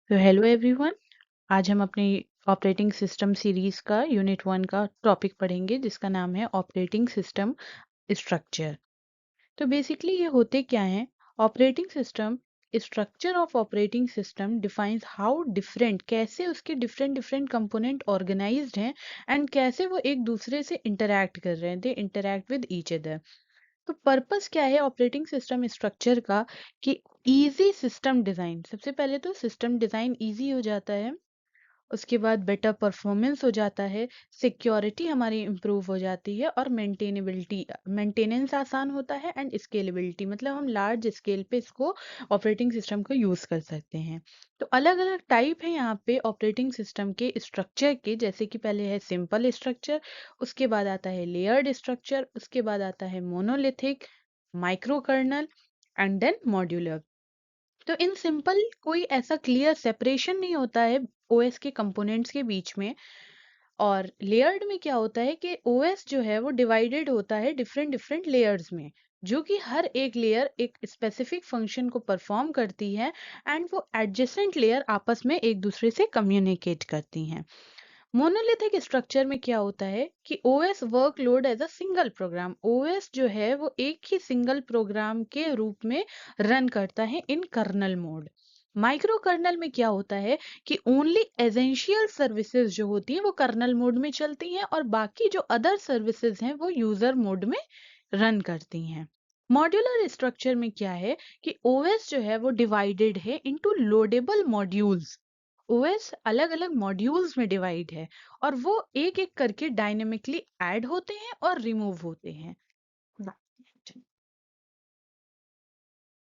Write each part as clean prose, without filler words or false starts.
तो hello everyone. आज हम अपनी ऑपरेटिंग सिस्टम सीरीज का यूनिट 1 का टॉपिक पढ़ेंगे जिसका नाम है ऑपरेटिंग सिस्टम स्ट्रक्चर। तो बेसिकली ये होते क्या हैं? Operating system structure of operating system defines how different, कैसे उसके डिफरेंट डिफरेंट कंपोनेंट ऑर्गेनाइज्ड हैं एंड कैसे वो एक दूसरे से इंटरैक्ट कर रहे हैं, दे इंटरैक्ट विद ईच अदर। तो पर्पस क्या है ऑपरेटिंग सिस्टम स्ट्रक्चर का? कि इजी सिस्टम डिजाइन, सबसे पहले तो सिस्टम डिजाइन इजी हो जाता है, उसके बाद बेटर परफॉर्मेंस हो जाता है, सिक्योरिटी हमारी इम्प्रूव हो जाती है और मेंटेनेबिलिटी, मेंटेनेंस आसान होता है एंड स्केलेबिलिटी, मतलब हम लार्ज स्केल पे इसको ऑपरेटिंग सिस्टम को यूज कर सकते हैं। तो अलग अलग टाइप है यहाँ पे ऑपरेटिंग सिस्टम के स्ट्रक्चर के, जैसे कि पहले है सिंपल स्ट्रक्चर, उसके बाद आता है लेयर्ड स्ट्रक्चर, उसके बाद आता है monolithic, micro kernel and then modular. तो इन सिंपल कोई ऐसा क्लियर सेपरेशन नहीं होता है ओएस के कंपोनेंट्स के बीच में। और लेयर्ड में क्या होता है कि ओएस जो है वो डिवाइडेड होता है डिफरेंट डिफरेंट लेयर्स में, जो कि हर एक लेयर एक स्पेसिफिक फंक्शन को परफॉर्म करती है एंड वो एडजेसेंट लेयर आपस में एक दूसरे से कम्युनिकेट करती हैं। मोनोलिथिक स्ट्रक्चर में क्या होता है कि OS workload as a single program, OS जो है वो एक ही सिंगल प्रोग्राम के रूप में रन करता है इन कर्नल मोड। माइक्रो कर्नल में क्या होता है कि ओनली एसेंशियल सर्विसेज जो होती हैं वो कर्नल मोड में चलती हैं और बाकी जो अदर सर्विसेज हैं वो यूजर मोड में रन करती हैं। मॉड्यूलर स्ट्रक्चर में क्या है कि ओएस जो है वो डिवाइडेड है इनटू लोडेबल मॉड्यूल्स। ओएस अलग अलग मॉड्यूल्स में डिवाइड है और वो एक एक करके डायनेमिकली ऐड होते हैं और रिमूव होते हैं।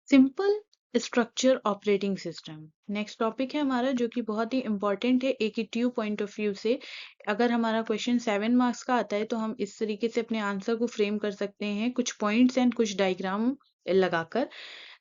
Simple structure operating system next topic है हमारा, जो कि बहुत ही इंपॉर्टेंट है एकेटीयू पॉइंट ऑफ व्यू से। अगर हमारा क्वेश्चन 7 मार्क्स का आता है तो हम इस तरीके से अपने आंसर को फ्रेम कर सकते हैं, कुछ पॉइंट्स एंड कुछ डायग्राम लगाकर।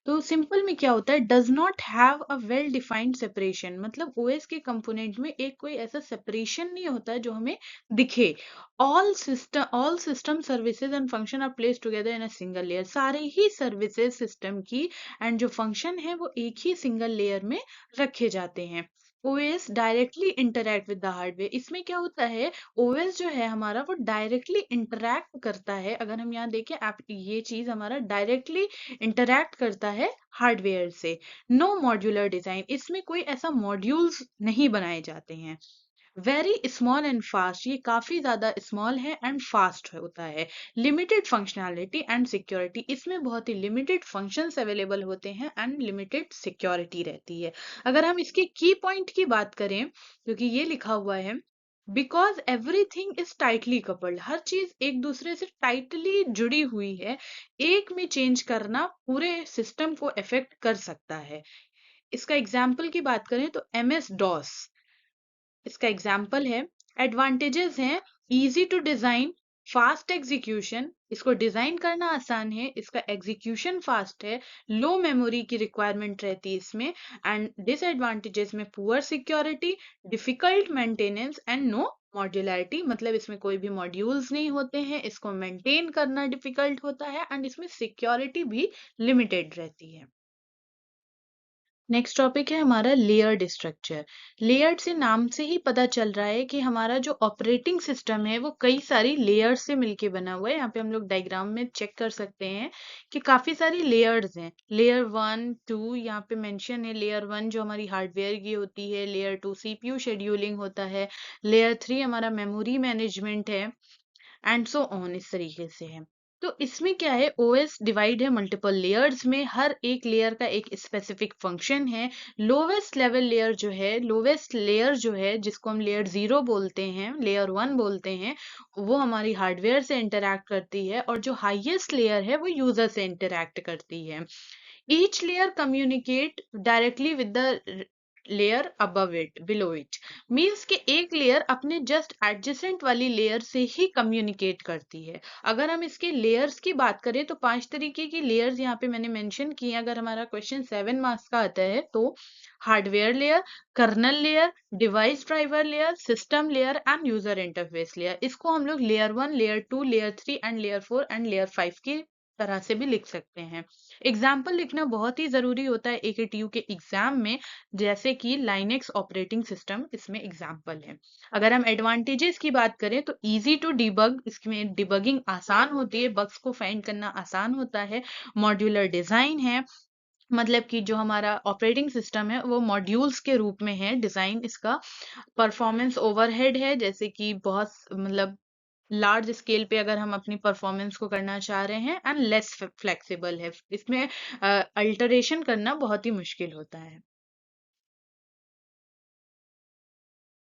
तो सिंपल में क्या होता है, does not have a well defined separation, मतलब ओएस के कंपोनेंट में एक कोई ऐसा सेपरेशन नहीं होता है जो हमें दिखे। All system services and function are place together in a single layer, सारे ही सर्विसेज सिस्टम की एंड जो फंक्शन है वो एक ही सिंगल लेयर में रखे जाते हैं। OS directly interact with the hardware, इसमें क्या होता है, ओएस जो है हमारा वो डायरेक्टली इंटरैक्ट करता है। अगर हम यहाँ देखें आप, ये चीज हमारा डायरेक्टली इंटरैक्ट करता है हार्डवेयर से। नो मॉड्यूलर डिजाइन, इसमें कोई ऐसा मॉड्यूल्स नहीं बनाए जाते हैं। वेरी स्मॉल एंड फास्ट, ये काफी ज्यादा स्मॉल है एंड फास्ट होता है। लिमिटेड फंक्शनैलिटी एंड सिक्योरिटी, इसमें बहुत ही लिमिटेड फंक्शंस अवेलेबल होते हैं एंड लिमिटेड सिक्योरिटी रहती है। अगर हम इसके की पॉइंट की बात करें, क्योंकि ये लिखा हुआ है because everything is tightly coupled, हर चीज एक दूसरे से टाइटली जुड़ी हुई है, एक में चेंज करना पूरे सिस्टम को इफेक्ट कर सकता है। इसका एग्जाम्पल की बात करें तो एमएस डॉस इसका एग्जाम्पल है। एडवांटेजेस हैं, easy to design, fast execution, इसको डिजाइन करना आसान है, इसका एग्जीक्यूशन फास्ट है, लो मेमोरी की रिक्वायरमेंट रहती है इसमें। एंड डिसएडवांटेजेस में poor security, difficult maintenance and no modularity, मतलब इसमें कोई भी मॉड्यूल्स नहीं होते हैं, इसको मेंटेन करना डिफिकल्ट होता है एंड इसमें सिक्योरिटी भी लिमिटेड रहती है। नेक्स्ट टॉपिक है हमारा लेयर्ड स्ट्रक्चर। लेयर्ड से नाम से ही पता चल रहा है कि हमारा जो ऑपरेटिंग सिस्टम है वो कई सारी लेयर्स से मिलके बना हुआ है। यहाँ पे हम लोग डायग्राम में चेक कर सकते हैं कि काफी सारी लेयर्स हैं। लेयर 1 2 यहाँ पे मेंशन है। लेयर 1 जो हमारी हार्डवेयर की होती है, लेयर 2 सीपीयू शेड्यूलिंग होता है, लेयर 3 हमारा मेमोरी मैनेजमेंट है एंड सो ऑन, इस तरीके से है। तो इसमें क्या है, ओएस डिवाइड है मल्टीपल लेयर्स में, हर एक लेयर का एक स्पेसिफिक फंक्शन है। लोवेस्ट लेवल लेयर जो है, लोवेस्ट लेयर जो है जिसको हम लेयर 0 बोलते हैं, लेयर 1 बोलते हैं, वो हमारी हार्डवेयर से इंटरैक्ट करती है और जो हाईएस्ट लेयर है वो यूजर से इंटरैक्ट करती है। Each layer communicate directly with the layer above it, below it, means कि एक लेयर अपने जस्ट एडजेसेंट वाली लेयर से ही कम्युनिकेट करती है। अगर हम इसके लेयर्स की बात करें तो 5 तरीके की लेयर्स यहाँ पे मैंने मेंशन की हैं। अगर हमारा क्वेश्चन 7 मार्क्स का आता है तो hardware layer, kernel layer, device driver layer, system layer and user interface layer, इसको हम लोग layer 1, layer 2, layer 3 and layer 4 and layer 5 की तरह से भी लिख सकते हैं। एग्जाम्पल लिखना बहुत ही जरूरी होता है AKTU के एग्जाम में, जैसे कि लाइनेक्स ऑपरेटिंग सिस्टम इसमें एग्जाम्पल है। अगर हम एडवांटेजेस की बात करें तो इजी टू डिबग, इसमें डिबगिंग आसान होती है, बग्स को फाइंड करना आसान होता है। मॉड्यूलर डिजाइन है, मतलब कि जो हमारा ऑपरेटिंग सिस्टम है वो मॉड्यूल्स के रूप में है डिजाइन इसका। परफॉर्मेंस ओवरहेड है, जैसे कि बहुत मतलब लार्ज स्केल पे अगर हम अपनी परफॉर्मेंस को करना चाह रहे हैं। एंड लेस फ्लेक्सिबल है, इसमें अल्टरेशन करना बहुत ही मुश्किल होता है।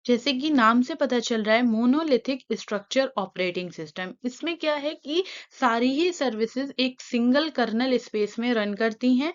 जैसे कि नाम से पता चल रहा है, मोनोलिथिक स्ट्रक्चर ऑपरेटिंग सिस्टम, इसमें क्या है कि सारी ही सर्विसेज एक सिंगल कर्नल स्पेस में रन करती हैं।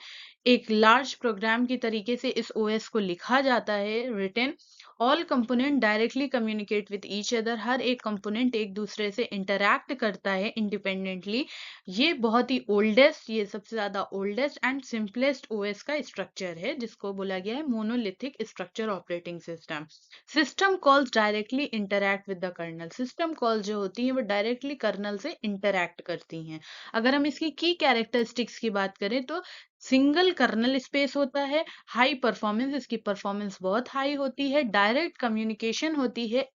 एक लार्ज प्रोग्राम की तरीके से इस ओएस को लिखा जाता है, written. All component directly communicate with each other, हर एक कंपोनेंट एक दूसरे से इंटरैक्ट करता है इंडिपेंडेंटली। ये बहुत ही ओल्डेस्ट, ये सबसे ज्यादा ओल्डेस्ट एंड सिंपलेस्ट ओएस का स्ट्रक्चर है, जिसको बोला गया है monolithic structure operating system. System calls directly interact with the kernel, system call जो होती है वो डायरेक्टली कर्नल से इंटरैक्ट करती हैं। अगर हम इसकी की कैरेक्टरिस्टिक्स की बात करें तो सिंगल कर्नल स्पेस होता है, हाई परफॉर्मेंस, इसकी परफॉर्मेंस बहुत हाई होती है, डायरेक्ट कम्युनिकेशन होती है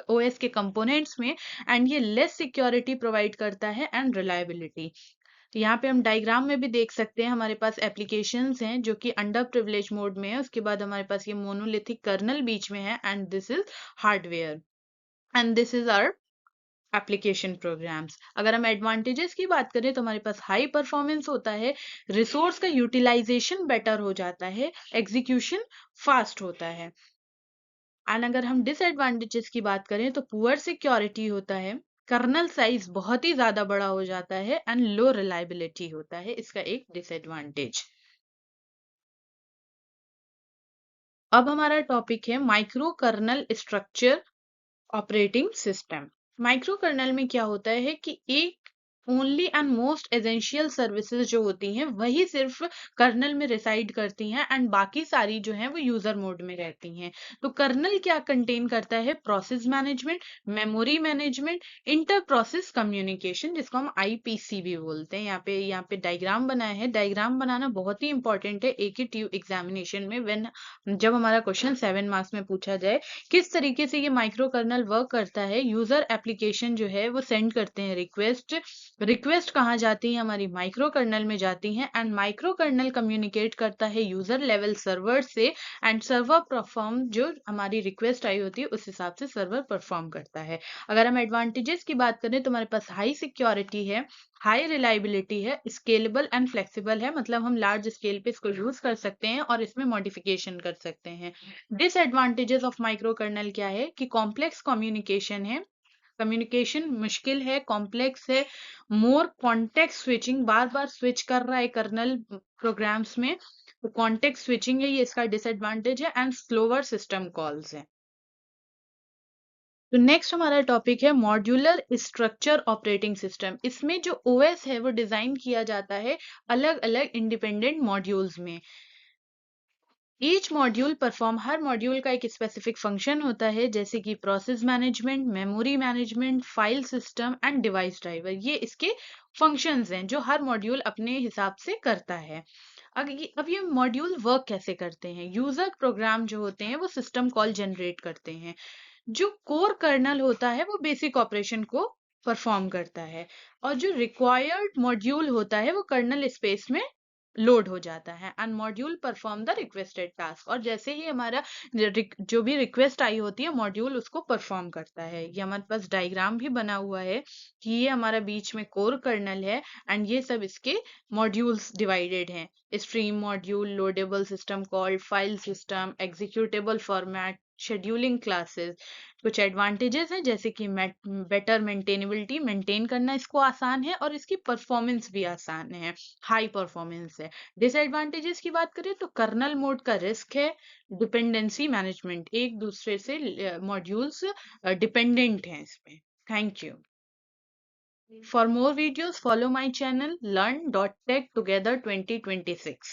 ओएस के कंपोनेंट्स में, एंड ये लेस सिक्योरिटी प्रोवाइड करता है एंड रिलायबिलिटी। तो यहाँ पे हम डायग्राम में भी देख सकते हैं, हमारे पास एप्लीकेशंस हैं जो कि अंडर प्रिविलेज मोड में है, उसके बाद हमारे पास ये मोनोलिथिक कर्नल बीच में है, and this is hardware, and this is our application programs. अगर हम एडवांटेजेस की बात करें तो हमारे पास हाई परफॉर्मेंस होता है, रिसोर्स का यूटिलाइजेशन बेटर हो जाता है, एग्जीक्यूशन फास्ट होता है। एंड अगर हम डिसएडवांटेजेस की बात करें तो पुअर सिक्योरिटी होता है, कर्नल साइज बहुत ही ज्यादा बड़ा हो जाता है, एंड लो रिलायबिलिटी होता है, इसका एक डिसएडवांटेज। अब हमारा टॉपिक है micro kernel structure operating system. Micro kernel में क्या होता है कि एक only and most essential services जो होती हैं वही सिर्फ कर्नल में रिसाइड करती हैं, एंड बाकी सारी जो हैं वो यूजर मोड में रहती हैं। तो कर्नल क्या कंटेन करता है? Process management, memory management, inter process communication, जिसको हम IPC भी बोलते हैं। यहाँ पे डायग्राम बनाया है, डायग्राम बनाना बहुत ही इंपॉर्टेंट है AKTU एग्जामिनेशन में, व्हेन जब हमारा क्वेश्चन 7 मार्क्स में पूछा जाए किस तरीके से ये माइक्रो कर्नल वर्क करता है। यूजर एप्लीकेशन जो है वो सेंड करते हैं रिक्वेस्ट, रिक्वेस्ट कहाँ जाती है? हमारी माइक्रो कर्नल में जाती हैं, एंड माइक्रो कर्नल कम्युनिकेट करता है यूजर लेवल सर्वर से, एंड सर्वर परफॉर्म, जो हमारी रिक्वेस्ट आई होती है उस हिसाब से सर्वर परफॉर्म करता है। अगर हम एडवांटेजेस की बात करें तो हमारे पास हाई सिक्योरिटी है, हाई रिलायबिलिटी है, स्केलेबल एंड फ्लेक्सिबल है, मतलब हम लार्ज स्केल पे इसको यूज कर सकते हैं और इसमें मॉडिफिकेशन कर सकते हैं। डिसएडवांटेजेस ऑफ माइक्रो कर्नल क्या है कि कॉम्प्लेक्स कम्युनिकेशन है, कम्युनिकेशन मुश्किल है, कॉम्प्लेक्स है, मोर कॉन्टेक्स्ट स्विचिंग, बार बार स्विच कर रहा है कर्नल प्रोग्राम्स में, तो कॉन्टेक्स्ट स्विचिंग है, ये इसका डिसएडवांटेज है, एंड स्लोअर सिस्टम कॉल्स है। तो नेक्स्ट हमारा टॉपिक है मॉड्यूलर स्ट्रक्चर ऑपरेटिंग सिस्टम। इसमें जो OS है वो डिजाइन किया जाता है अलग अलग इंडिपेंडेंट मॉड्यूल्स में। ईच मॉड्यूल परफॉर्म, हर मॉड्यूल का एक स्पेसिफिक फंक्शन होता है, जैसे कि process management, memory management, file system and device driver. ये इसके फंक्शंस हैं जो हर मॉड्यूल अपने हिसाब से करता है। अब ये मॉड्यूल वर्क कैसे करते हैं? यूजर प्रोग्राम जो होते हैं वो सिस्टम कॉल जनरेट करते हैं, जो कोर कर्नल होता है वो बेसिक ऑपरेशन को परफॉर्म करता है, और जो रिक्वायर्ड मॉड्यूल होता है वो कर्नल स्पेस में लोड हो जाता है, and module perform the requested task. और जैसे ही हमारा जो भी रिक्वेस्ट आई होती है मॉड्यूल उसको परफॉर्म करता है। ये हमारे पास डायग्राम भी बना हुआ है कि ये हमारा बीच में कोर कर्नल है, एंड ये सब इसके मॉड्यूल्स डिवाइडेड हैं। Stream module, loadable system call, file system, executable format, scheduling classes. कुछ एडवांटेजेस हैं जैसे कि बेटर मेंटेनेबिलिटी, मेंटेन करना इसको आसान है, और इसकी परफॉर्मेंस भी आसान है, हाई परफॉर्मेंस है। डिसएडवांटेजेस की बात करें तो कर्नल मोड का रिस्क है, डिपेंडेंसी मैनेजमेंट, एक दूसरे से मॉड्यूल्स डिपेंडेंट हैं इसमें। Thank you. For more videos, follow my channel learn.tech together 2026.